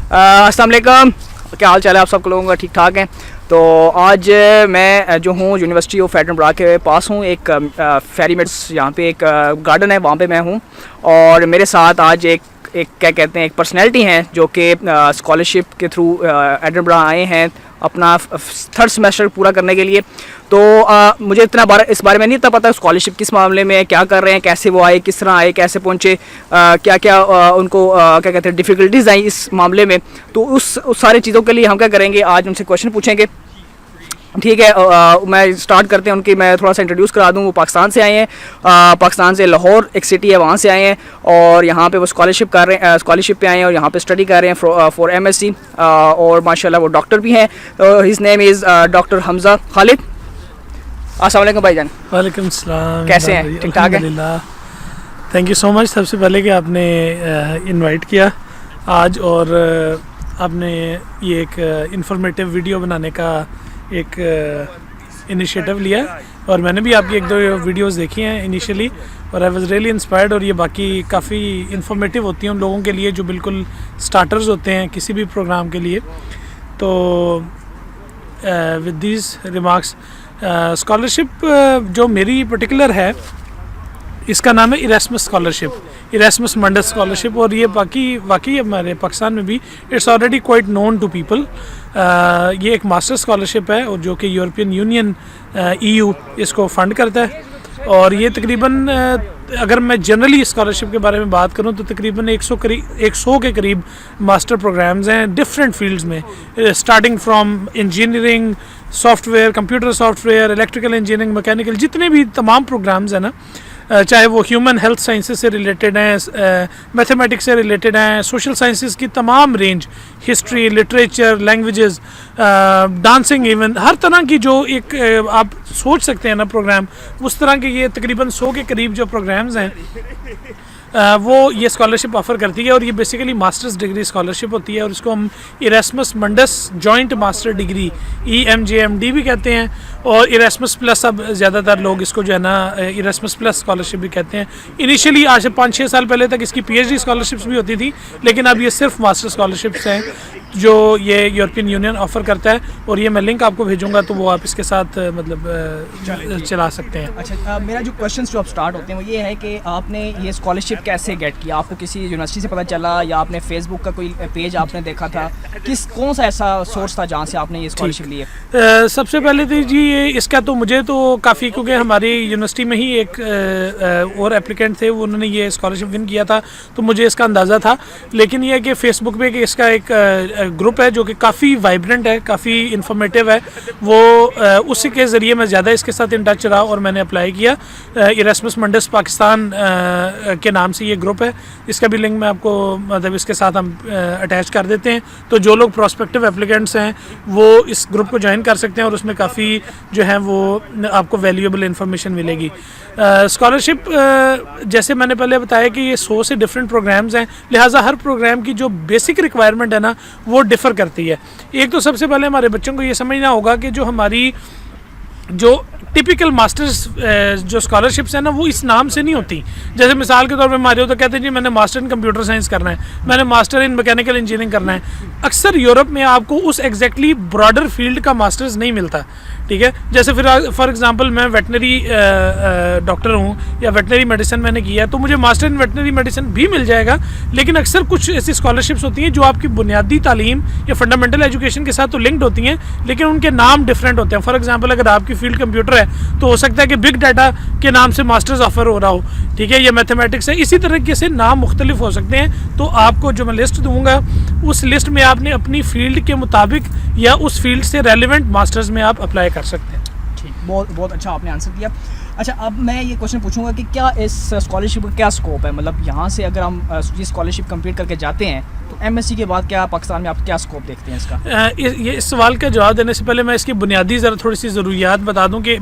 अस्सलाम वालेकुम, क्या हाल चाल है आप सब लोगों का? ठीक ठाक हैं। तो आज मैं जो हूँ यूनिवर्सिटी ऑफ एडिनबरा के पास हूँ, एक फेरीमेट्स यहाँ पे एक गार्डन है, वहाँ पे मैं हूँ। और मेरे साथ आज एक क्या कहते हैं, एक पर्सनैलिटी हैं जो कि स्कॉलरशिप के थ्रू एडिनबरा आए हैं अपना थर्ड सेमेस्टर पूरा करने के लिए। तो मुझे इस बारे में नहीं इतना पता स्कॉलरशिप किस मामले में है, क्या कर रहे हैं, कैसे वो आए, किस तरह आए, कैसे पहुँचे, क्या क्या उनको क्या कहते हैं डिफ़िकल्टीज़ आई इस मामले में। तो उस सारी चीज़ों के लिए हम क्या करेंगे, आज उनसे क्वेश्चन पूछेंगे। ठीक है, मैं स्टार्ट करते हैं उनकी, मैं थोड़ा सा इंट्रोड्यूस करा दूं। वो पाकिस्तान से आए हैं, पाकिस्तान से लाहौर एक सिटी है वहाँ से आए हैं, और यहाँ पे वो स्कॉलरशिप कर रहे हैं, स्कॉलरशिप पे आए हैं और यहाँ पे स्टडी कर रहे हैं फॉर MSc, और माशाल्लाह वो डॉक्टर भी हैं। तो his name is doctor Hamza Khalid. अस्सलाम वालेकुम भाईजान। वालेकुम सलाम, कैसे हैं? ठीक ठाक है? थैंक यू सो मच सबसे पहले कि आपने इनवाइट किया आज, और आपने ये एक इंफॉर्मेटिव वीडियो बनाने का एक इनिशिएटिव लिया है। और मैंने भी आपकी एक दो वीडियोस देखी हैं इनिशियली, और आई वाज रियली इंस्पायर्ड। और ये बाकी काफ़ी इंफॉर्मेटिव होती हैं उन लोगों के लिए जो बिल्कुल स्टार्टर्स होते हैं किसी भी प्रोग्राम के लिए। तो विद दीज रिमार्क्स, स्कॉलरशिप जो मेरी पर्टिकुलर है, इसका नाम है इरेस्मस स्कॉलरशिप, इरेस्मस मंडस स्कॉलरशिप। और ये वाकई हमारे पाकिस्तान में भी it's already quite known to people. ये एक मास्टर स्कॉलरशिप है, और जो कि यूरोपियन यूनियन EU इसको फंड करता है। और ये तकरीबन अगर मैं जनरली स्कॉलरशिप के बारे में बात करूं तो तकरीबन 100 के करीब मास्टर प्रोग्राम्स हैं डिफरेंट फील्ड्स में, starting from engineering, software, computer software, electrical engineering, mechanical, जितने भी तमाम प्रोग्राम्स हैं ना, चाहे वो ह्यूमन हेल्थ साइंसेस से रिलेटेड हैं, मैथमेटिक्स से रिलेटेड हैं, सोशल साइंसेस की तमाम range, history, literature, languages, dancing, even हर तरह की जो एक आप सोच सकते हैं ना प्रोग्राम, उस तरह के ये तकरीबन 100 के करीब जो प्रोग्राम्स हैं वो ये स्कॉलरशिप ऑफ़र करती है। और ये बेसिकली मास्टर्स डिग्री स्कॉलरशिप होती है, और इसको हम इरेस्मस मंडस जॉइंट मास्टर डिग्री EMJMD भी कहते हैं, और इरेस्मस प्लस, अब ज़्यादातर लोग इसको जो है ना इरेस्मस प्लस स्कॉलरशिप भी कहते हैं। इनिशियली आज से 5-6 साल पहले तक इसकी PhD स्कॉलरशिप्स भी होती थी, लेकिन अब ये सिर्फ मास्टर स्कॉलरशिप्स हैं जो ये यूरोपियन यूनियन ऑफ़र करता है। और ये मैं लिंक आपको भेजूंगा, तो वो आप इसके साथ मतलब चला सकते हैं। अच्छा, मेरा जो क्वेश्चन जो आप स्टार्ट होते हैं वो ये है कि आपने ये स्कॉलरशिप कैसे गेट किया? आपको किसी यूनिवर्सिटी से पता चला, या आपने फेसबुक का कोई पेज आपने देखा था? कौन सा ऐसा सोर्स था जहाँ से आपने ये स्कॉलरशिप ली है? सबसे पहले तो जी इसका तो मुझे तो काफ़ी, क्योंकि हमारी यूनिवर्सिटी में ही एक और एप्लीकेंट थे, उन्होंने ये स्कॉलरशिप विन किया था, तो मुझे इसका अंदाज़ा था। लेकिन ये कि फेसबुक पे इसका एक ग्रुप है जो कि काफ़ी वाइब्रेंट है, काफ़ी इंफॉर्मेटिव है, वो उसी के ज़रिए मैं ज़्यादा इसके साथ इन टच रहा और मैंने अप्लाई किया। इरेस्मस मंडस पाकिस्तान के नाम से ये ग्रुप है, इसका भी लिंक मैं आपको मतलब इसके साथ हम अटैच कर देते हैं। तो जो लोग प्रोस्पेक्टिव एप्लीकेंट्स हैं वो इस ग्रुप को ज्वाइन कर सकते हैं, और उसमें काफ़ी जो है वो आपको वैल्यूएबल इन्फॉर्मेशन मिलेगी। स्कॉलरशिप जैसे मैंने पहले बताया कि ये 100 से डिफरेंट प्रोग्राम्स हैं, लिहाजा हर प्रोग्राम की जो बेसिक रिक्वायरमेंट है ना वो डिफ़र करती है। एक तो सबसे पहले हमारे बच्चों को ये समझना होगा कि जो हमारी जो टिपिकल मास्टर्स जो स्कॉलरशिप्स हैं ना, वो इस नाम से नहीं होती। जैसे मिसाल के तौर पे हमारे हो तो कहते हैं जी मैंने मास्टर इन कंप्यूटर साइंस करना है, मैंने मास्टर इन मैकेनिकल इंजीनियरिंग करना है। अक्सर यूरोप में आपको उस एग्जैक्टली ब्रॉडर फील्ड का मास्टर्स नहीं मिलता, ठीक है। जैसे फिर फॉर एग्जांपल मैं वेटनरी डॉक्टर हूँ या वेटनरी मेडिसिन मैंने किया, तो मुझे मास्टर इन वेटनरी मेडिसिन भी मिल जाएगा, लेकिन अक्सर कुछ ऐसी स्कॉलरशिप्स होती हैं जो आपकी बुनियादी तालीम या फंडामेंटल एजुकेशन के साथ तो लिंक्ड होती हैं, लेकिन उनके नाम डिफरेंट होते हैं। फॉर एग्जांपल अगर आपकी फील्ड कंप्यूटर है तो हो सकता है कि बिग डाटा के नाम से मास्टर्स ऑफर हो रहा हो, ठीक है, या मैथमेटिक्स है। इसी तरीके से नाम मुख्तलिफ हो सकते हैं। तो आपको जो मैं लिस्ट दूंगा, उस लिस्ट में आपने अपनी फील्ड के मुताबिक या उस फील्ड से रेलिवेंट मास्टर्स में आप अप्लाई कर सकते हैं। ठीक, बहुत अच्छा आपने आंसर दिया। अच्छा, अब मैं ये क्वेश्चन पूछूंगा कि क्या इस स्कॉलरशिप का क्या स्कोप है? मतलब यहाँ से अगर हम ये स्कॉलरशिप कंप्लीट करके जाते हैं तो MSc के बाद क्या पाकिस्तान में आप क्या स्कोप देखते हैं इसका? इस सवाल का जवाब देने से पहले मैं इसकी बुनियादी ज़रा थोड़ी सी ज़रूरियात बता दूं कि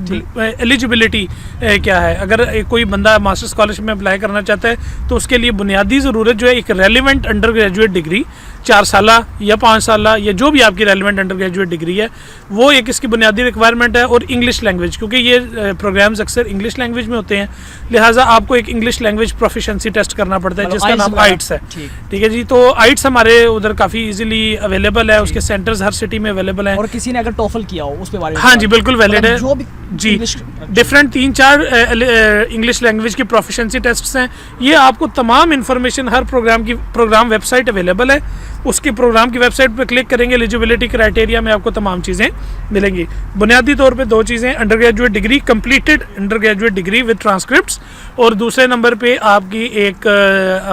एलिजिबिलिटी क्या है। अगर कोई बंदा मास्टर स्कॉलरशिप में अप्लाई करना चाहता है तो उसके लिए बुनियादी ज़रूरत जो है एक रेलिवेंट अंडर ग्रेजुएट डिग्री, 4 साल या 5 साल या जो भी आपकी रेलिवेंट अंडर ग्रेजुएट डिग्री है, वो एक इसकी बुनियादी रिक्वायरमेंट है। और इंग्लिश लैंग्वेज, क्योंकि ये प्रोग्राम्स अक्सर इंग्लिश लैंग्वेज में होते हैं, लिहाजा आपको एक इंग्लिश लैंग्वेज प्रोफिशिएंसी टेस्ट करना पड़ता है जिसका नाम आइट्स है। ठीक है जी, तो आइट्स हमारे उधर काफ़ी इजीली अवेलेबल है, उसके सेंटर्स हर सिटी में अवेलेबल हैं। और किसी ने अगर टोफल किया हो उस पे बारे में, हाँ जी बिल्कुल वैलिड है जी। English- डिफरेंट 3-4 इंग्लिश लैंग्वेज की प्रोफिशिएंसी टेस्ट्स हैं। ये आपको तमाम इन्फॉर्मेशन हर प्रोग्राम वेबसाइट अवेलेबल है, उसके प्रोग्राम की वेबसाइट पर क्लिक करेंगे, एलिजिबिलिटी क्राइटेरिया में आपको तमाम चीज़ें मिलेंगी। बुनियादी तौर पे 2 चीज़ें, under graduate degree, completed under graduate degree with transcripts, और दूसरे नंबर पे आपकी एक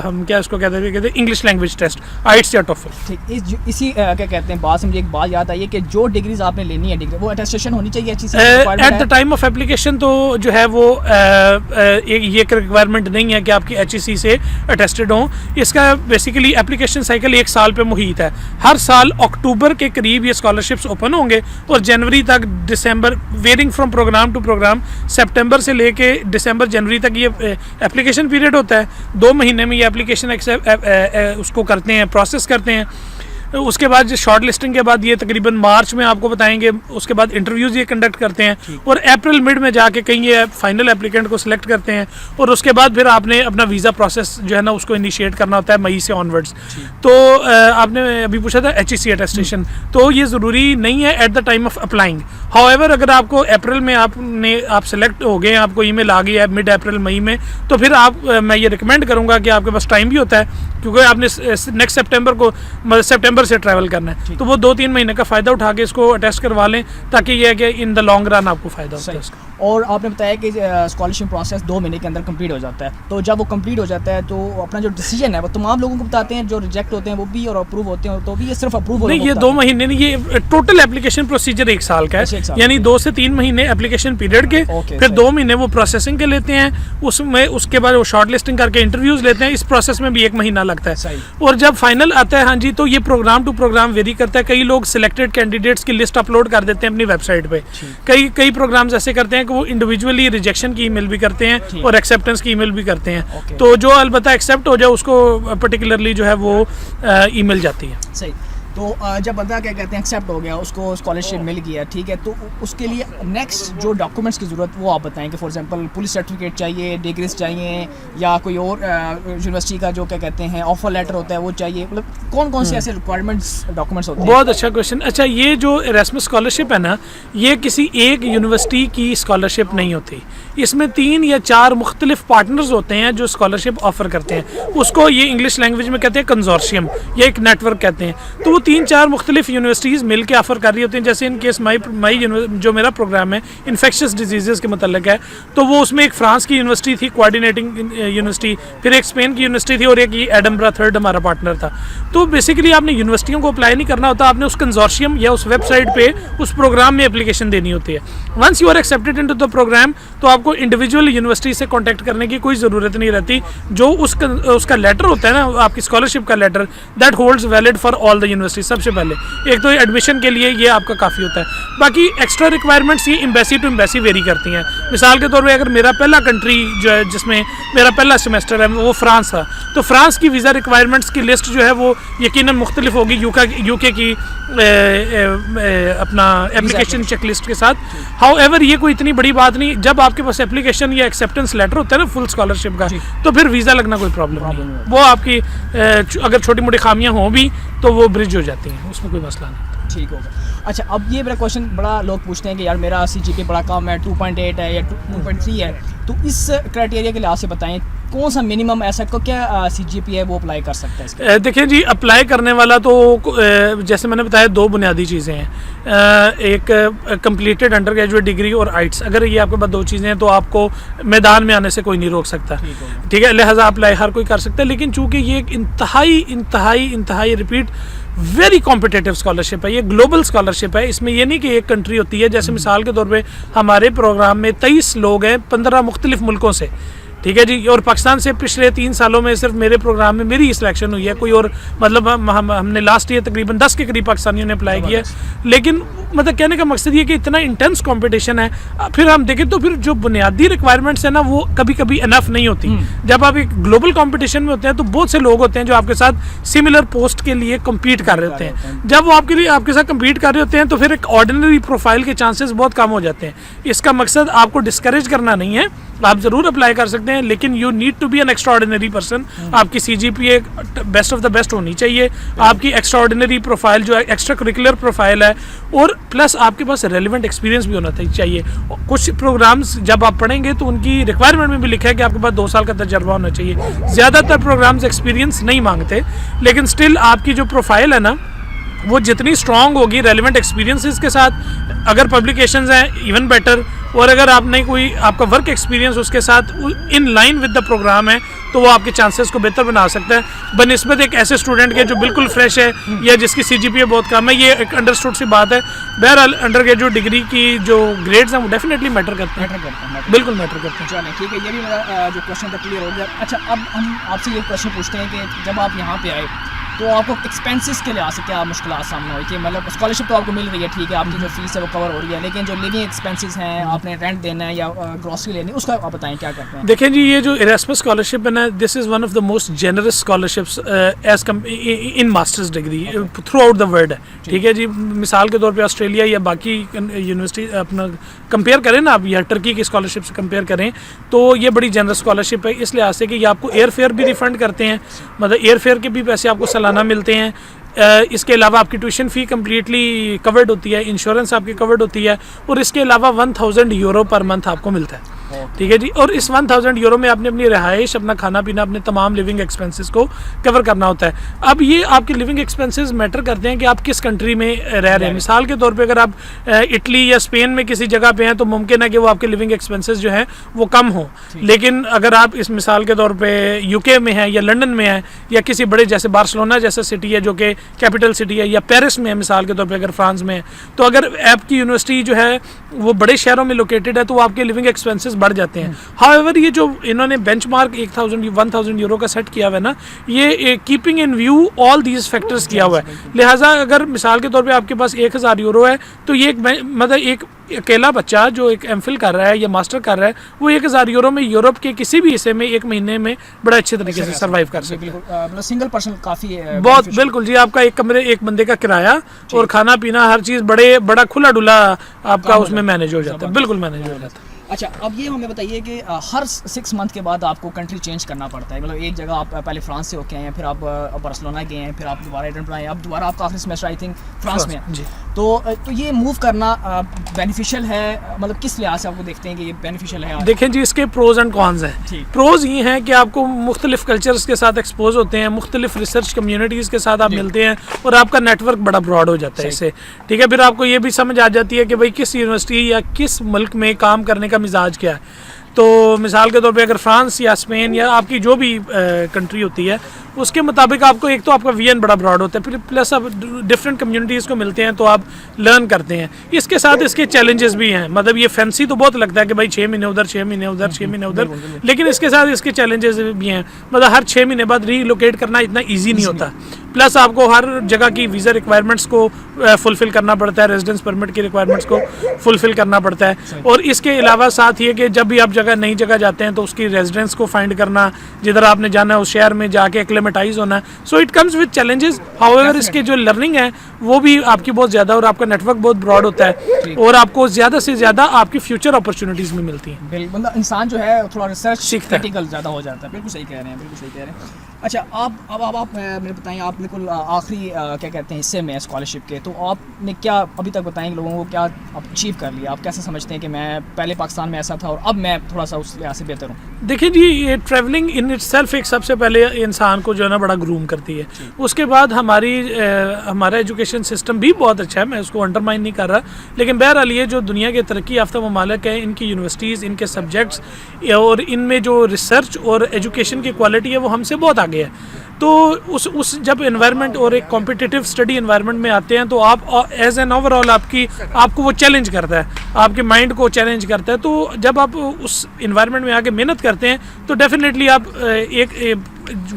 हम क्या इसको कहते हैं इंग्लिश लैंग्वेज टेस्ट, आइट्स या टोफल। ठीक, इसी क्या कहते हैं बात से मुझे एक बात याद आई है कि जो डिग्रीज आपने लेनी है डिग्री, वो अटेस्टेशन होनी चाहिए अच्छी सी। At the time of application तो जो है वो ये रिक्वायरमेंट नहीं है कि आपकी HEC से अटेस्टेड हों। इसका बेसिकली एप्लीकेशन साइकिल 1 साल पे मुहित है। हर साल अक्टूबर के करीब ये स्कॉलरशिप्स ओपन होंगे और जनवरी तक, दिसंबर, varying from program to program, सितंबर से लेके दिसंबर जनवरी तक ये एप्लीकेशन पीरियड होता है। 2 महीने में ये एप्लीकेशन उसको करते हैं, प्रोसेस करते हैं। उसके बाद शॉर्ट लिस्टिंग के बाद ये तकरीबन मार्च में आपको बताएंगे, उसके बाद इंटरव्यूज़ ये कंडक्ट करते हैं और अप्रैल मिड में जाके कहीं ये फाइनल एप्लीकेंट को सिलेक्ट करते हैं। और उसके बाद फिर आपने अपना वीज़ा प्रोसेस जो है ना उसको इनिशिएट करना होता है मई से ऑनवर्ड्स। तो आपने अभी पूछा था HEC अटेस्टेशन, तो ये ज़रूरी नहीं है eight the time of applying. However अगर आपको अप्रैल में आप सेलेक्ट हो गए, आपको ईमेल आ गई है मिड अप्रैल मई में, तो फिर मैं ये रिकमेंड करूँगा कि आपके पास टाइम भी होता है, क्योंकि आपने नेक्स्ट सितंबर से ट्रैवल करना है, तो वो 2-3 महीने का फ़ायदा उठा के इसको अटेस्ट करवा लें, ताकि ये है कि इन द लॉन्ग रन आपको फ़ायदा होता है इसका। और आपने बताया कि स्कॉलरशिप प्रोसेस 2 महीने के अंदर कंप्लीट हो जाता है, तो जब वो कंप्लीट हो जाता है तो अपना जो डिसीजन है वो तमाम लोगों को बताते हैं, जो रिजेक्ट होते हैं वो भी और अप्रूव होते हैं तो भी, ये सिर्फ अप्रूव नहीं, ये 2 महीने नहीं, ये टोटल एप्लीकेशन प्रोसीजर 1 साल का है, यानी 2 से 3 महीने एप्लीकेशन पीरियड के, फिर 2 महीने वो प्रोसेसिंग के लेते हैं, उसमें उसके बाद वो शॉर्ट लिस्टिंग करके इंटरव्यूज़ लेते हैं। इस प्रोसेस में भी 1 महीना लगता है। और जब फाइनल आता है, हाँ जी, तो ये प्रोग्राम टू प्रोग्राम वेरी करता है। कई लोग सिलेक्टेड कैंडिडेट्स की लिस्ट अपलोड कर देते हैं अपनी वेबसाइट पे। कई प्रोग्राम्स ऐसे करते हैं कि वो इंडिविजुअली रिजेक्शन की ईमेल भी करते हैं और एक्सेप्टेंस की ईमेल भी करते हैं। तो जो अलबत्ता एक्सेप्ट हो जाए उसको पर्टिकुलरली जो है वो ईमेल जाती है। सही। तो जब बंदा क्या कहते हैं एक्सेप्ट हो गया, उसको स्कॉलरशिप मिल गया, ठीक है, तो उसके लिए नेक्स्ट जो डॉक्यूमेंट्स की ज़रूरत वो आप बताएं कि फॉर एग्जांपल पुलिस सर्टिफिकेट चाहिए, डिग्रीज चाहिए, या कोई और यूनिवर्सिटी का जो क्या कहते हैं ऑफर लेटर होता है वो चाहिए, मतलब कौन कौन से ऐसे रिक्वायरमेंट्स डॉक्यूमेंट्स होते हैं? बहुत अच्छा क्वेश्चन। अच्छा, ये जो एरास्मस स्कॉलरशिप है ना, ये किसी एक यूनिवर्सिटी की स्कॉलरशिप नहीं होती, इसमें 3 या 4 मुख्तलिफ पार्टनर्स होते हैं जो स्कॉलरशिप ऑफर करते हैं। उसको ये इंग्लिश लैंग्वेज में कहते हैं कंजोर्शियम या एक नेटवर्क कहते हैं। तो वो 3-4 मुख्तलिफ यूनिवर्सिटीज़ मिल के ऑफर कर रही होती हैं। जैसे इन केस मई जो मेरा प्रोग्राम है इन्फेक्शस डिजीज़ के मतलब है, तो वो उसमें एक फ्रांस की यूनिवर्सिटी थी, कोऑर्डिनेटिंग यूनिवर्सिटी, फिर एक स्पेन की यूनिवर्सिटी थी और एक एडनबरा थर्ड हमारा पार्टनर था। तो बेसिकली आपने यूनिवर्सिटियों को अप्लाई नहीं करना होता, आपने उस कंजोर्शियम या उस वेबसाइट पे उस प्रोग्राम में एप्लीकेशन देनी होती है। Once you are accepted into the program, तो आपको इंडिविजुअल यूनिवर्सिटी से कांटेक्ट करने की कोई ज़रूरत नहीं रहती। जो उसका लेटर होता है ना, आपकी स्कॉलरशिप का letter, that holds valid for all the university. सबसे पहले एक तो एडमिशन के लिए ये आपका काफ़ी होता है। बाकी एक्स्ट्रा रिक्वायरमेंट्स ये एम्बेसी टू एम्बेसी वेरी करती हैं। मिसाल के तौर पर अगर मेरा पहला कंट्री जो है जिसमें मेरा पहला सेमेस्टर है वो फ्रांस था, तो फ्रांस की वीज़ा रिक्वायरमेंट्स की लिस्ट जो है वो यकीनन मुख्तलिफ होगी यूके की अपना एप्लीकेशन चेकलिस्ट के साथ। हाउएवर ये कोई इतनी बड़ी बात नहीं, जब आपके पास एप्लीकेशन या एक्सेप्टेंस लेटर होता है ना फुल स्कॉलरशिप का, तो फिर वीज़ा लगना कोई प्रॉब्लम नहीं। वो आपकी अगर छोटी मोटी खामियां हों भी तो वो ब्रिज हो जाती हैं, उसमें कोई मसला नहीं। ठीक होगा। अच्छा, अब ये मेरा क्वेश्चन बड़ा लोग पूछते हैं कि यार मेरा CGPA बड़ा कम है, 2.8 है या 2.3 है, तो इस क्राइटेरिया के लिहाज से बताएं कौन सा मिनिमम ऐसा को क्या CGPA है वो अप्लाई कर सकता है इसके? देखिए जी, अप्लाई करने वाला तो जैसे मैंने बताया 2 बुनियादी चीज़ें हैं, एक कंप्लीटेड अंडर ग्रेजुएट डिग्री और आइट्स। अगर ये आपके पास 2 चीज़ें हैं तो आपको मैदान में आने से कोई नहीं रोक सकता, ठीक है, लिहाजा अप्लाई हर कोई कर सकता है। लेकिन चूँकि ये एक इंतहाई रिपीट वेरी कॉम्पिटेटिव स्कॉलरशिप है, ये ग्लोबल स्कॉलरशिप है। इसमें ये नहीं कि एक कंट्री होती है, जैसे मिसाल के तौर पे हमारे प्रोग्राम में 23 लोग हैं 15 मुख्तलिफ मुल्कों से, ठीक है जी। और पाकिस्तान से पिछले 3 सालों में सिर्फ मेरे प्रोग्राम में मेरी सिलेक्शन हुई है, कोई और मतलब हमने लास्ट ईयर तकरीबन 10 के करीब पाकिस्तानियों ने अप्लाई किया। लेकिन मतलब कहने का मकसद ये कि इतना इंटेंस कंपटीशन है, फिर हम देखें तो फिर जो बुनियादी रिक्वायरमेंट्स है ना वो कभी कभी इनफ नहीं होती। जब आप एक ग्लोबल कंपटीशन में होते हैं तो बहुत से लोग होते हैं जो आपके साथ सिमिलर पोस्ट के लिए कम्पीट कर रहे होते हैं। जब वो आपके साथ कम्पीट कर रहे होते हैं तो फिर एक ऑर्डिनरी प्रोफाइल के चांसेस बहुत कम हो जाते हैं। इसका मकसद आपको डिस्करेज करना नहीं है, आप ज़रूर अप्लाई कर सकते हैं, लेकिन you need to be an extraordinary person. आपकी CGPA best of the best होनी चाहिए, आपकी एक्स्ट्राऑर्डिनरी प्रोफाइल जो है एक्स्ट्रा करिकुलर प्रोफाइल है, और प्लस आपके पास रेलिवेंट एक्सपीरियंस भी होना चाहिए। कुछ प्रोग्राम्स जब आप पढ़ेंगे तो उनकी रिक्वायरमेंट में भी लिखा है कि आपके पास 2 साल का तजर्बा होना चाहिए। ज़्यादातर प्रोग्राम्स एक्सपीरियंस नहीं मांगते, लेकिन स्टिल आपकी जो प्रोफाइल है ना वो जितनी स्ट्रांग होगी रेलिवेंट एक्सपीरियंसेस के साथ, अगर पब्लिकेशंस हैं इवन बेटर, और अगर आपने कोई आपका वर्क एक्सपीरियंस उसके साथ in line with the program है तो वो आपके चांसेस को बेहतर बना सकता है बनिस्बत एक ऐसे स्टूडेंट के जो बिल्कुल फ्रेश है या जिसकी CGPA बहुत कम है। ये एक अंडरस्टूड सी बात है। बहरहाल अंडर ग्रेजुएट डिग्री की जो ग्रेड्स हैं वो डेफिनेटली मैटर करते हैं, बिल्कुल मैटर करते हैं। चलें ठीक है, ये भी मेरा जो क्वेश्चन था क्लियर हो गया। अच्छा, अब हम आपसे ये क्वेश्चन पूछते हैं कि जब आप यहाँ पे आए तो आपको एक्सपेंसेस के लिहाज से क्या मुश्किलात सामने हुई? कि मतलब स्कॉलरशिप तो आपको मिल रही है, ठीक है, आपकी जो फीस है वो कवर हो रही है, लेकिन जो लिविंग एक्सपेंसेस हैं, आपने रेंट देना है या ग्रॉसरी लेनी है, उसका आप बताएं क्या करते हैं? देखें जी, ये जो इरेस्मस स्कॉलरशिप है ना, this is one of the most generous scholarships as in master's degree throughout the world है। ठीक है जी, मिसाल के तौर पे ऑस्ट्रेलिया या बाकी यूनिवर्सिटी अपना कंपेयर करें ना आप, या टर्की की स्कॉलरशिप से कंपेयर करें तो ये बड़ी जनरस स्कॉलरशिप है इस लिहाज से कि ये आपको एयर फेयर भी रिफंड करते हैं, मतलब एयर फेयर के भी पैसे आपको सालाना मिलते हैं। इसके अलावा आपकी ट्यूशन फ़ी कम्प्लीटली कवर्ड होती है, इंश्योरेंस आपकी कवर्ड होती है, और इसके अलावा 1000 यूरो पर मंथ आपको मिलता है। ठीक है जी, और इस 1000 यूरो में आपने अपनी रहाइश, अपना खाना पीना, अपने तमाम लिविंग एक्सपेंसेस को कवर करना होता है। अब ये आपके लिविंग एक्सपेंसेस मैटर करते हैं कि आप किस कंट्री में रह रहे हैं। मिसाल के तौर पे अगर आप इटली या स्पेन में किसी जगह पे हैं तो मुमकिन है कि वो आपके लिविंग एक्सपेंसेस जो हैं वो कम हो, लेकिन अगर आप इस मिसाल के तौर पे UK में हैं या लंदन में हैं या किसी बड़े जैसे बार्सिलोना जैसा सिटी है जो कि कैपिटल सिटी है, या पेरिस में है मिसाल के तौर पे अगर फ्रांस में है, तो अगर आपकी यूनिवर्सिटी जो है वो बड़े शहरों में लोकेटेड है तो वो आपके लिविंग एक्सपेंसेस बढ़ जाते हैं। हाउएवर ये जो इन्होंने बेंचमार्क 1000 यूरो का सेट किया हुआ है ना, ये keeping in view all these factors किया हुआ है। लिहाजा अगर मिसाल के तौर पे आपके पास 1000 यूरो है तो ये मतलब एक अकेला बच्चा जो एक MPhil कर रहा है या मास्टर कर रहा है वो 1000 यूरो में यूरोप के किसी भी हिस्से में 1 महीने में बड़ा अच्छे तरीके से सर्वाइव कर सकते हैं। मतलब सिंगल पर्सन काफ़ी बहुत बिल्कुल जी, आपका एक कमरे एक बंदे का किराया और खाना पीना हर चीज़ बड़ा खुला डुला आपका उसमें मैनेज हो जाता है, बिल्कुल मैनेज हो जाता है। अच्छा, अब ये हमें बताइए कि हर 6 मंथ के बाद आपको कंट्री चेंज करना पड़ता है। मतलब एक जगह आप पहले फ्रांस से होके आए हैं, फिर आप बार्सिलोना गए हैं, फिर आप दोबारा एडनबरा आए, अब दोबारा आपका आखिरी सेमेस्टर आई थिंक फ्रांस में है। तो ये मूव करना बेनिफिशियल है, मतलब किस लिहाज से आपको देखते हैं कि ये बेनिफिशियल है? देखें जी, इसके प्रोज एंड कॉन्स हैं। प्रोज ये हैं कि आपको मुख्तलिफ कल्चर्स के साथ एक्सपोज होते हैं, मुख्तलिफ रिसर्च कम्युनिटीज़ के साथ आप मिलते हैं और आपका नेटवर्क बड़ा ब्रॉड हो जाता है इससे। ठीक है, फिर आपको ये भी समझ आ जाती है कि भाई किस यूनिवर्सिटी या किस मुल्क में काम करने का मिजाज क्या है। तो मिसाल के तौर पे अगर फ्रांस या स्पेन या आपकी जो भी कंट्री होती है उसके मुताबिक आपको एक तो आपका VN बड़ा ब्रॉड होता है, फिर प्लस आप डिफरेंट कम्युनिटीज़ को मिलते हैं तो आप लर्न करते हैं। इसके साथ इसके चैलेंजेस भी हैं, मतलब ये फैंसी तो बहुत लगता है कि भाई 6 महीने उधर 6 महीने उधर 6 महीने उधर, लेकिन इसके साथ इसके चैलेंजेस भी हैं। मतलब हर 6 महीने बाद रीलोकेट करना इतना ईजी नहीं होता, प्लस आपको हर जगह की वीज़ा रिक्वायरमेंट्स को फुलफ़िल करना पड़ता है, रेजिडेंस परमिट की रिक्वायरमेंट्स को फुलफ़िल करना पड़ता है। और इसके अलावा साथ ये कि जब भी आप नई जगह जाते हैं तो उसकी रेजिडेंस को फाइंड करना, जिधर आपने जाना है उस शहर में जाके एक्लेमेटाइज होना है। So it comes with challenges. However इसके जो लर्निंग है वो भी आपकी बहुत ज़्यादा, और आपका नेटवर्क बहुत ब्रॉड होता है और आपको ज़्यादा से ज़्यादा आपकी फ्यूचर अपॉर्चुनिटीज़ भी मिलती हैं। बिल्कुल, मतलब इंसान जो है थोड़ा रिसर्च क्रिटिकल ज़्यादा हो जाता है। बिल्कुल सही कह रहे हैं, बिल्कुल सही कह रहे हैं। अच्छा, अब आप मुझे बताएं, आप बिल्कुल आखिरी क्या कहते हैं हिस्से में स्कॉलरशिप के, तो आपने क्या अभी तक बताएंगे लोगों को, क्या आप अचीव कर लिया? आप कैसे समझते हैं कि मैं पहले पाकिस्तान में ऐसा था और अब मैं थोड़ा सा उस लिहाज से बेहतर हूँ? देखिए जी, ये ट्रैवलिंग इन इटसेल्फ एक सबसे पहले इंसान को जो है ना बड़ा ग्रूम करती है। उसके बाद हमारा एजुकेशन सिस्टम भी बहुत अच्छा है, मैं उसको अंडरमाइन नहीं कर रहा, लेकिन बहरहाल ये जो दुनिया के तरक्की याफ्ता ममालिक है, इनकी यूनिवर्सिटीज़, इनके सब्जेक्ट्स और इनमें जो रिसर्च और एजुकेशन की क्वालिटी है वो हमसे बहुत आगे है। तो उस जब एनवायरनमेंट और एक कॉम्पिटिटिव स्टडी एनवायरनमेंट में आते हैं तो तो आप एज एन ओवरऑल आपको वो चैलेंज करता है, आपके माइंड को चैलेंज करता है। तो जब आप उस इन्वायरमेंट में आके मेहनत करते हैं तो डेफिनेटली आप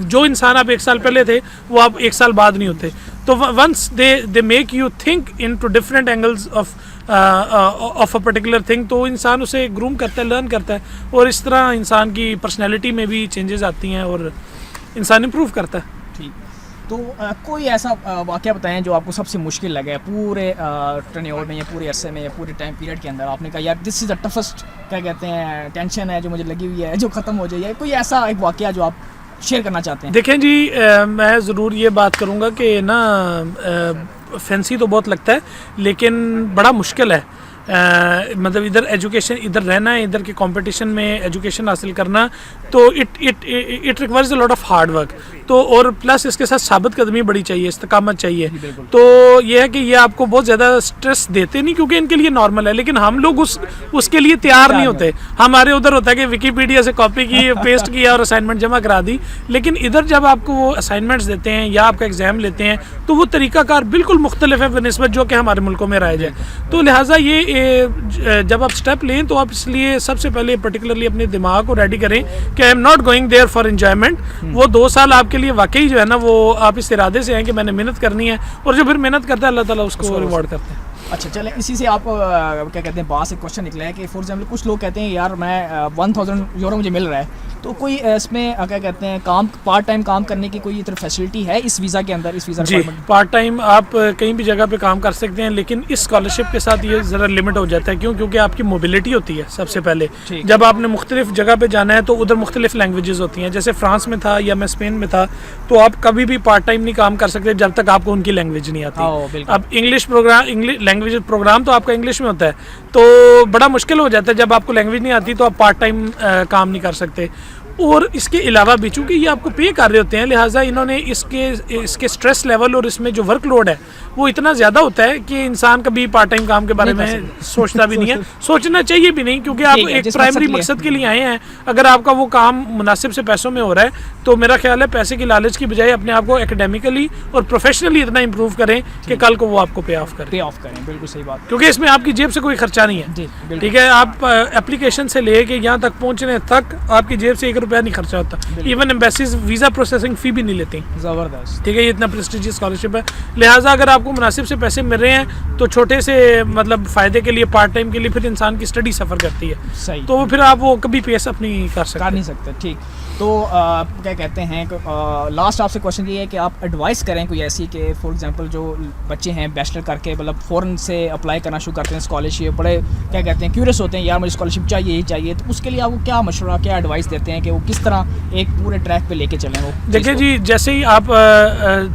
जो इंसान आप 1 साल पहले थे वो आप 1 साल बाद नहीं होते। तो once they make you think in two different angles of a particular thing, तो इंसान उसे ग्रूम करता है, लर्न करता है, और इस तरह इंसान की पर्सनैलिटी में भी चेंजेस आती हैं और इंसान इम्प्रूव करता है। ठीक, तो कोई ऐसा वाक़या बताएं जो आपको सबसे मुश्किल लगे पूरे टर्नओवर में या पूरे अरसे में या पूरे टाइम पीरियड के अंदर, आपने कहा यार दिस इज़ द टफेस्ट, क्या कहते हैं, टेंशन है जो मुझे लगी हुई है जो ख़त्म हो जाए, कोई ऐसा एक वाक़या जो आप शेयर करना चाहते हैं? देखें जी, मैं ज़रूर ये बात करूँगा कि ना फैंसी तो बहुत लगता है लेकिन बड़ा मुश्किल है। मतलब इधर एजुकेशन, इधर रहना है, इधर के कंपटीशन में एजुकेशन हासिल करना, तो it requires a lot of hard work. तो और प्लस इसके साथ साबित कदमी बड़ी चाहिए, इस्तकामत चाहिए। तो ये है कि ये आपको बहुत ज़्यादा स्ट्रेस देते नहीं क्योंकि इनके लिए नॉर्मल है, लेकिन हम लोग उसके लिए तैयार नहीं होते। हमारे उधर होता है कि विकीपीडिया से कॉपी की, पेस्ट किया और असाइनमेंट जमा करा दी, लेकिन इधर जब आपको वो असाइनमेंट्स देते हैं या आपका एग्ज़ाम लेते हैं तो वो तरीक़ाकार बिल्कुल मुख्तलिफ है बनस्बत जो कि हमारे मुल्कों में राइज है। तो लिहाजा ये जब आप स्टेप लें तो आप इसलिए सबसे पहले पर्टिकुलरली अपने दिमाग को रेडी करें कि I am not going there for enjoyment. वो 2 साल आपके लिए वाकई जो है ना, वो आप इस इरादे से हैं कि मैंने मेहनत करनी है, और जो फिर मेहनत करता है अल्लाह ताला उसको रिवॉर्ड करते हैं। अच्छा, चले इसी से आप क्या कहते हैं, बात से क्वेश्चन निकला है कि फॉर एग्जांपल कुछ लोग कहते हैं यार मैं 1000 यूरो मुझे मिल रहा है, तो कोई इसमें क्या कहते हैं काम, पार्ट टाइम काम करने की कोई इधर फैसिलिटी है इस वीज़ा के अंदर, इस वीज़ा जी? पार्ट टाइम आप कहीं भी जगह पे काम कर सकते हैं, लेकिन इस स्कॉलरशिप के साथ ये ज़रा लिमिट हो जाता है। क्यों? क्योंकि आपकी मोबिलिटी होती है। सबसे पहले जब आपने मुख्तलिफ जगह पे जाना है तो उधर मुख्तलिफ लैंग्वेजेस होती हैं। जैसे फ्रांस में था या मैं स्पेन में था, तो आप कभी भी पार्ट टाइम नहीं काम कर सकते जब तक आपको उनकी लैंग्वेज नहीं आती। अब इंग्लिश प्रोग्राम, लैंग्वेज प्रोग्राम तो आपका इंग्लिश में होता है, तो बड़ा मुश्किल हो जाता है जब आपको लैंग्वेज नहीं आती तो आप पार्ट टाइम काम नहीं कर सकते। और इसके अलावा भी चूँकि ये आपको पे कर रहे होते हैं, लिहाजा इन्होंने इसके स्ट्रेस लेवल और इसमें जो वर्कलोड है वो इतना ज़्यादा होता है कि इंसान कभी पार्ट टाइम काम के बारे में सोचता भी नहीं है, सोचना चाहिए भी नहीं, क्योंकि आप एक प्राइमरी मकसद के लिए आए हैं। अगर आपका वो काम मुनासिब से पैसों में हो रहा है तो मेरा ख्याल है पैसे की लालच की बजाय अपने आप को एकेडमिकली और प्रोफेशनली इतना इंप्रूव करें कि कल को वो आपको पे ऑफ करें। बिल्कुल सही बात, क्योंकि इसमें आपकी जेब से कोई खर्चा नहीं है। ठीक है, आप एप्लीकेशन से लेके यहाँ तक पहुँचने तक आपकी जेब से 1 रुपया नहीं खर्चा होता। Even embassies visa processing fee भी नहीं लेती। ज़बरदस्त। ठीक है, ये इतना प्रेस्टिजियस स्कॉलरशिप है, लिहाजा अगर आपको मुनासिब से पैसे मिल रहे हैं तो छोटे से मतलब फ़ायदे के लिए, पार्ट टाइम के लिए फिर इंसान की स्टडी सफ़र करती है। सही। तो फिर आप वो कभी पेस अप नहीं कर नहीं सकते। ठीक, तो क्या कहते हैं, लास्ट आपसे क्वेश्चन ये है कि आप एडवाइस करें कोई ऐसी कि फॉर एग्जांपल जो बच्चे हैं बैचलर करके मतलब फ़ौरन से अप्लाई करना शुरू करते हैं स्कॉलरशिप, बड़े क्या कहते हैं क्यूरियस होते हैं यार मुझे स्कॉलरशिप चाहिए ही चाहिए, तो उसके लिए आपको क्या मशवरा, क्या एडवाइस देते हैं कि वो किस तरह एक पूरे ट्रैक पे लेके चलें? वो देखिए जी, जैसे ही आप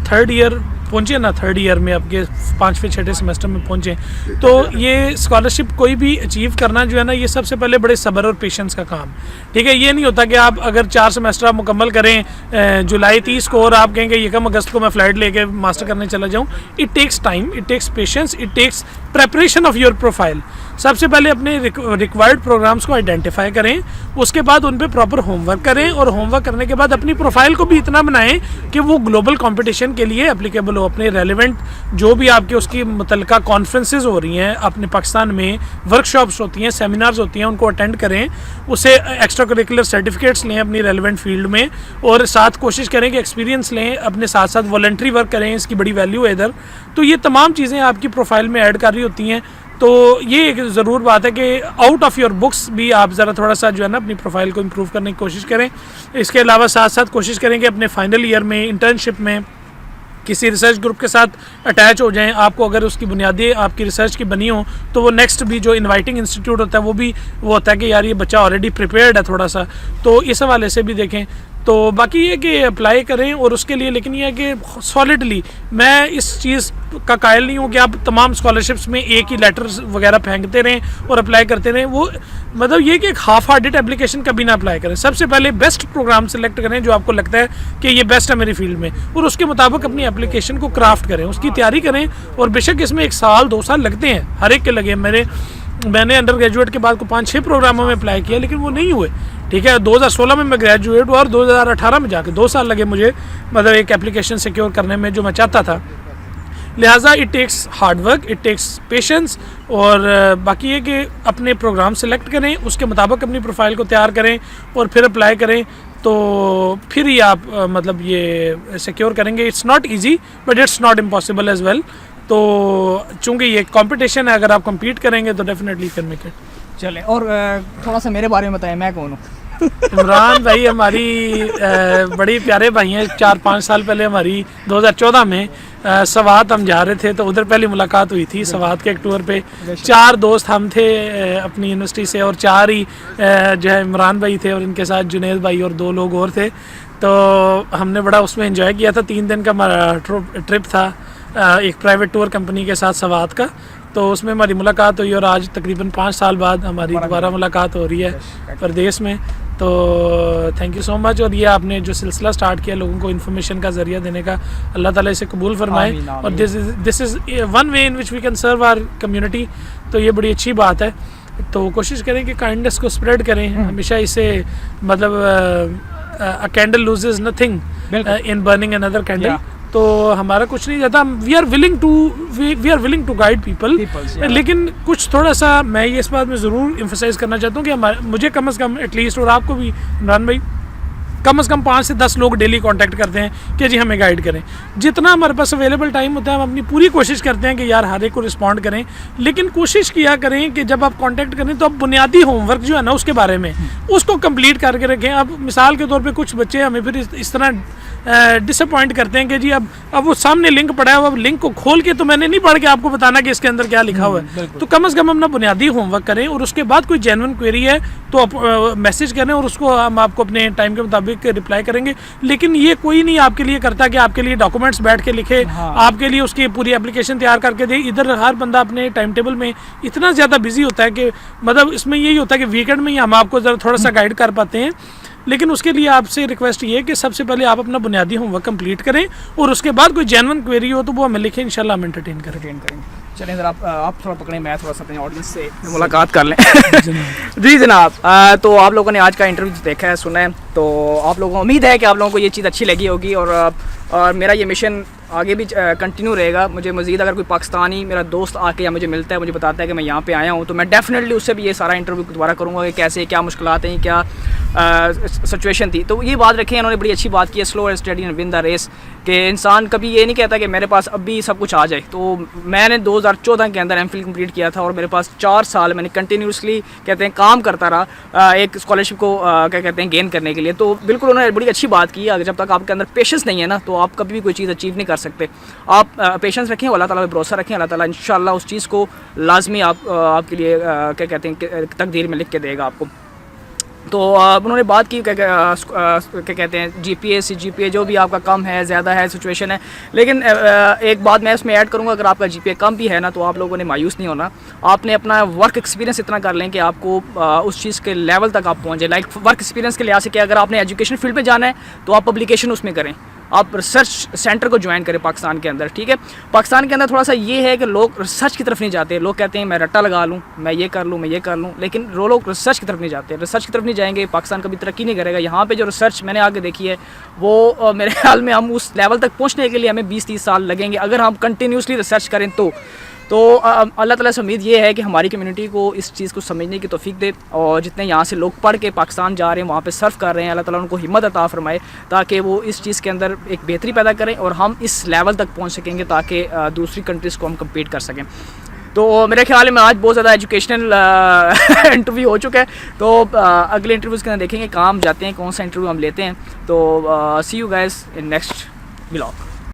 3rd ईयर पहुँचे ना, 3rd ईयर में आपके 5वें 6ठे सेमेस्टर में पहुँचे, तो ये स्कॉलरशिप कोई भी अचीव करना जो है ना, ये सबसे पहले बड़े सब्र और पेशेंस का काम। ठीक है, ये नहीं होता कि आप अगर 4 सेमेस्टर आप मुकम्मल करें जुलाई 30 को और आप कहेंगे ये कम अगस्त को मैं फ़्लाइट लेके मास्टर करने चला जाऊँ। It takes time, it takes patience, it takes preparation of your profile. सबसे पहले अपने रिक्वायर्ड प्रोग्राम्स को आइडेंटिफाई करें, उसके बाद उन पे प्रॉपर होमवर्क करें, और होमवर्क करने के बाद अपनी प्रोफाइल को भी इतना बनाएं कि वो ग्लोबल कंपटीशन के लिए एप्लीकेबल हो। अपने रेलेवेंट जो भी आपके उसकी मुतल्लिका कॉन्फ्रेंसेस हो रही हैं अपने पाकिस्तान में, वर्कशॉप्स होती हैं, सेमिनार्स होती हैं, उनको अटेंड करें, उससे एक्स्ट्रा करिकुलर सर्टिफिकेट्स लें अपनी रेलेवेंट फील्ड में, और साथ कोशिश करें कि एक्सपीरियंस लें, अपने साथ साथ वॉलंटरी वर्क करें, इसकी बड़ी वैल्यू है इधर। तो ये तमाम चीज़ें आपकी प्रोफाइल में ऐड कर रही होती हैं। तो ये एक ज़रूर बात है कि आउट ऑफ योर बुक्स भी आप ज़रा थोड़ा सा जो है ना अपनी प्रोफाइल को इम्प्रूव करने की कोशिश करें। इसके अलावा साथ साथ कोशिश करें कि अपने फाइनल ईयर में इंटर्नशिप में किसी रिसर्च ग्रुप के साथ अटैच हो जाएं। आपको अगर उसकी बुनियादी आपकी रिसर्च की बनी हो तो वो नेक्स्ट भी जो इनवाइटिंग इंस्टीट्यूट होता है वो होता है कि यार ये बच्चा ऑलरेडी प्रिपेयर्ड है थोड़ा सा, तो इस हवाले से भी देखें। तो बाकी ये कि अप्लाई करें और उसके लिए, लेकिन ये है कि सॉलिडली मैं इस चीज़ का कायल नहीं हूँ कि आप तमाम स्कॉलरशिप्स में एक ही लेटर्स वगैरह फेंकते रहें और अप्लाई करते रहें। वो मतलब ये कि एक हाफ हार्टेड एप्लीकेशन कभी ना अप्लाई करें। सबसे पहले बेस्ट प्रोग्राम सेलेक्ट करें जो आपको लगता है कि ये बेस्ट है मेरी फील्ड में, और उसके मुताबिक अपनी एप्लीकेशन को क्राफ्ट करें, उसकी तैयारी करें। और बेशक इसमें 1 साल 2 साल लगते हैं, हर एक के लगे। मैंने अंडर ग्रेजुएट के बाद को 5-6 प्रोग्रामों में अप्लाई किया, लेकिन वो नहीं हुए। ठीक है, 2016 में मैं ग्रेजुएट हुआ और 2018 में जाके 2 साल लगे मुझे मतलब एक एप्लीकेशन सिक्योर करने में जो मैं चाहता था। लिहाजा it takes hard work, it takes patience, और बाकी ये कि अपने प्रोग्राम सेलेक्ट करें, उसके मुताबिक अपनी प्रोफाइल को तैयार करें और फिर अप्लाई करें, तो फिर ही आप मतलब ये सिक्योर करेंगे. It's not easy but it's not impossible as well. तो चूँकि ये कंपटीशन है, अगर आप compete करेंगे तो डेफिनेटली कैन मेक इट. चलें, और थोड़ा सा मेरे बारे में बताएं, मैं कौन हूँ? इमरान भाई हमारी बड़ी प्यारे भाई हैं. 4-5 साल पहले हमारी 2014 में सवात हम जा रहे थे, तो उधर पहली मुलाकात हुई थी सवात के एक टूर पे. 4 दोस्त हम थे अपनी यूनिवर्सिटी से, और 4 ही जो है इमरान भाई थे, और इनके साथ जुनेद भाई और 2 लोग और थे. तो हमने बड़ा उसमें एंजॉय किया था. 3 दिन का हमारा ट्रिप था एक प्राइवेट टूर कंपनी के साथ सवात का. तो उसमें हमारी मुलाकात हुई, और आज तकरीबन 5 साल बाद हमारी दोबारा मुलाकात हो रही है प्रदेश में. तो थैंक यू सो मच. और ये आपने जो सिलसिला स्टार्ट किया लोगों को इन्फॉर्मेशन का ज़रिया देने का, अल्लाह ताला इसे कबूल फरमाए. और this is one way in which we can serve our community. तो ये बड़ी अच्छी बात है. तो कोशिश करें कि काइंडनेस को स्प्रेड करें. हमेशा इसे मतलब a candle loses nothing in burning another candle. तो हमारा कुछ नहीं जाता. We are willing to guide people. लेकिन कुछ थोड़ा सा मैं ये इस बात में ज़रूर एम्फसाइज़ करना चाहता हूँ कि मुझे कम से कम एटलीस्ट, और आपको भी इमरान भाई, कम से कम 5 से 10 लोग डेली कांटेक्ट करते हैं कि जी हमें गाइड करें. जितना हमारे पास अवेलेबल टाइम होता है हम अपनी पूरी कोशिश करते हैं कि यार हर एक को रिस्पॉन्ड करें. लेकिन कोशिश किया करें कि जब आप कांटेक्ट करें तो आप बुनियादी होमवर्क जो है ना उसके बारे में उसको कंप्लीट करके रखें. अब मिसाल के तौर पे कुछ बच्चे हमें फिर इस तरह डिसअपॉइंट करते हैं कि जी अब वो सामने लिंक पड़ा है, अब लिंक को खोल के तो मैंने नहीं पढ़ के आपको बताना कि इसके अंदर क्या लिखा हुआ है. तो कम से कम अपना बुनियादी होमवर्क करें, और उसके बाद कोई जेन्युइन क्वेरी है तो आप मैसेज करें, और उसको हम आपको अपने टाइम के मुताबिक रिप्लाई करेंगे. लेकिन ये कोई नहीं आपके लिए करता कि आपके लिए डॉक्यूमेंट्स बैठ के लिखे, आपके लिए उसकी पूरी एप्लीकेशन तैयार करके दे. इधर हर बंदा अपने टाइम टेबल में इतना ज़्यादा बिजी होता है कि मतलब इसमें यही होता है कि वीकेंड में ही हम आपको ज़रा थोड़ा सा गाइड कर पाते हैं. लेकिन उसके लिए आपसे रिक्वेस्ट ये है कि सबसे पहले आप अपना बुनियादी होमवर्क कंप्लीट करें, और उसके बाद कोई जेन्युइन क्वेरी हो तो वो हमें लिखें, इंशाल्लाह हम एंटरटेन करेंगे. चलें जरा आप थोड़ा पकड़ें, मैं थोड़ा सा अपने ऑडियंस से मुलाकात कर लें. जी जनाब, तो आप लोगों ने आज का इंटरव्यू देखा है, सुना है, तो आप लोगों को उम्मीद है कि आप लोगों को ये चीज़ अच्छी लगी होगी. और मेरा ये मिशन आगे भी कंटिन्यू रहेगा. मुझे मज़ीद अगर कोई पाकिस्तानी मेरा दोस्त आके या मुझे मिलता है, मुझे बताता है कि मैं यहाँ पे आया हूँ, तो मैं डेफिनेटली उससे भी ये सारा इंटरव्यू दोबारा करूँगा कि कैसे क्या मुश्किलात हैं, क्या सिचुएशन थी. तो ये बात रखें, उन्होंने बड़ी अच्छी बात की है, slow and study and win the race. कि इंसान कभी ये नहीं कहता कि मेरे पास अभी सब कुछ आ जाए. तो मैंने 2014 के अंदर एमफिल कंप्लीट किया था, और मेरे पास 4 साल मैंने कंटिन्यूसली कहते हैं काम करता रहा एक स्कॉलरशिप को क्या कहते हैं गेन करने के लिए. तो बिल्कुल उन्होंने बड़ी अच्छी बात की. अगर जब तक आपके अंदर पेशेंस नहीं है ना, तो आप कभी भी कोई चीज़ अचीव नहीं कर सकते. आप पेशेंस रखें, अल्लाह ताला पे भरोसा रखें, अल्लाह ताला इंशाल्लाह उस चीज़ को लाजमी आपके लिए क्या कहते हैं तकदीर में लिख के देगा आपको. तो उन्होंने बात की क्या कहते हैं GPA CGPA जो भी आपका कम है ज़्यादा है सिचुएशन है. लेकिन एक बात मैं इसमें ऐड करूँगा, अगर आपका GPA कम भी है ना, तो आप लोगों ने मायूस नहीं होना. आपने अपना वर्क एक्सपीरियंस इतना कर लें कि आपको उस चीज़ के लेवल तक आप पहुँचे. लाइक वर्क एक्सपीरियंस के लिहाज से कि अगर आपने एजुकेशन फील्ड में जाना है तो आप पब्लिकेशन उसमें करें, आप रिसर्च सेंटर को ज्वाइन करें पाकिस्तान के अंदर. ठीक है, पाकिस्तान के अंदर थोड़ा सा ये है कि लोग रिसर्च की तरफ नहीं जाते. लोग कहते हैं मैं रट्टा लगा लूँ, मैं ये कर लूँ, मैं ये कर लूँ, लेकिन लोग रिसर्च की तरफ नहीं जाते. रिसर्च की तरफ नहीं जाएंगे, पाकिस्तान कभी तरक्की नहीं करेगा. यहाँ पे जो रिसर्च मैंने आगे देखी है वो मेरे ख्याल में हम उस लेवल तक पहुँचने के लिए हमें 20-30 साल लगेंगे अगर हम कंटिन्यूसली रिसर्च करें. तो अल्लाह ताला से उम्मीद ये है कि हमारी कम्युनिटी को इस चीज़ को समझने की तौफीक दे, और जितने यहाँ से लोग पढ़ के पाकिस्तान जा रहे हैं, वहाँ पे सर्व कर रहे हैं, अल्लाह ताला उनको हिम्मत अता फरमाए ताकि वो इस चीज़ के अंदर एक बेहतरी पैदा करें और हम इस लेवल तक पहुँच सकेंगे ताकि दूसरी कंट्रीज़ को हम कम्पीट कर सकें. तो मेरे ख्याल में आज बहुत ज़्यादा एजुकेशनल इंटरव्यू हो चुका है. तो अगले इंटरव्यूज़ के अंदर देखेंगे कहाँ हम जाते हैं, कौन सा इंटरव्यू हम लेते हैं. तो see you guys in next vlog.